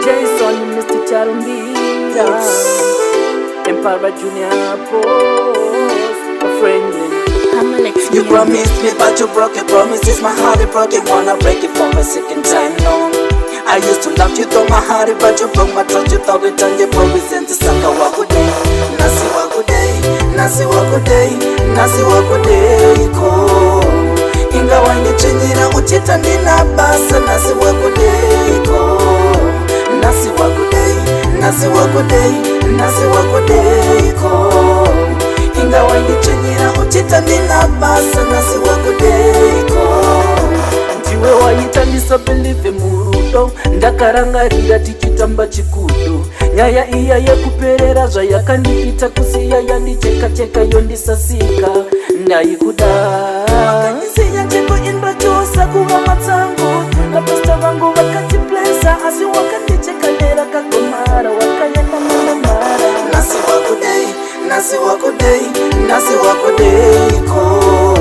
Json Mr Charumbira, Emperor Junior Boss, a friendly. You promised me but you broke your promises. My heart is broken, wanna break it for my second time, no. I used to love you though my heart is but you broke my trust. You thought it on your promises. Saka wakudei, Nhasi wakudei, Nhasi wakudei, Nhasi wakudei ko. Ingawa nichinyira uchita ndina basa. Nhasi wakudei ko, Nhasi wakudei, Nhasi wakudei, Nhasi wakudei ko. Ingawa nichinyira uchita ndina basa. Nhasi wakudei ko. Ndiwe waita ndisabelieve murudo, ndakarangarira tichitamba chikudo. Nyaya iya yekuperera zvayakandiita kusiya yandicheka yondisasika. Ndaikuda wakandisiya cheko indochosa kuva matsango. Vapasta vangu vakatiplesa asi wakandichekanera kagomara wakaenda mamamara. Nhasi wakudei, Nhasi wakudei, Nhasi wakudei ko.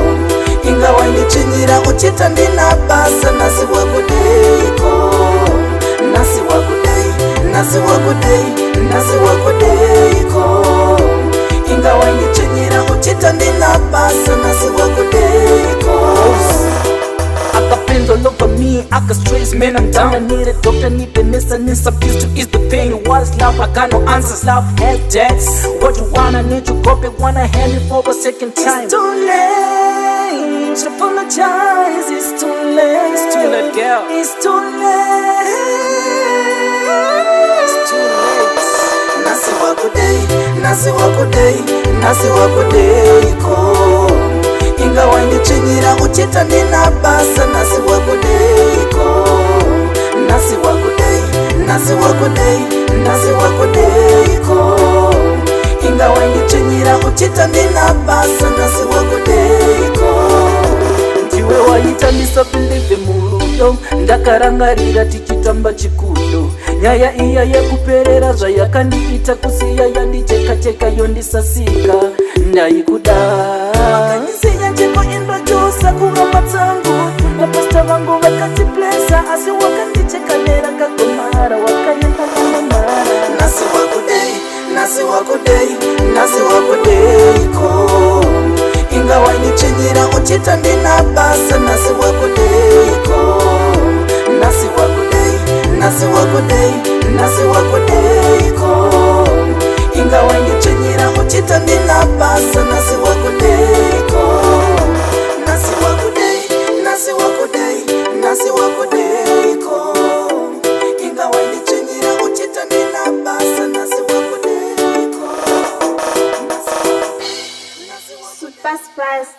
Ingawa nichinyira uchita ndina basa. Nhasi wakudei ko, Nhasi wakudei, Nhasi wakudei, Nhasi wakudei ko. Ingawa nichinyira uchita ndina basa. Nhasi wakudei ko. Akapendo over me, aka stress, man I'm down. I need a doctor, need the nurse, and it's abuse to ease the pain. What is love? I got no answers, love has debts. What you want, I need you, go back, wanna hand it for a second time. It's too late to apologize, it's too late. It's too late, girl. It's too late. It's too late. Nhasi wakudei, Nhasi wakudei, Nhasi wakudei ko. Ingawa nichinyira uchita ndina basa. Nhasi wakudei ko, Nhasi wakudei, Nhasi wakudei, Nhasi wakudei ko. Ingawa nichinyira uchita ndina basa. Nhasi wakudei ko. Ndiwe waita ndisabelieve murudo, ndakarangarira tichitamba chikudo. Nyaya iya yekuperera zvayakandiita kusiya yandicheka yondisasika. Ndaikuda wakandisiya cheko indochosa kuva matsango. Vapasta vangu vakatiplesa asi wakandichekanera kagomara wakaenda mamamara. Nhasi wakudei, Nhasi wakudei, Nhasi wakudei ko. Ingawa nichinyira uchita ndina basa. Nhasi wakudei ko, Nhasi wakudei, Nhasi wakudei, Nhasi wakudei ko. Ingawa nichinyira uchita ndina basa. Nhasi wakudei ko, Nhasi wakudei, Nhasi wakudei, Nhasi wakudei ko. Ingawa nichinyira uchita ndina basa. Nhasi wakudei ko, Nhasi wakudei. Super Spice.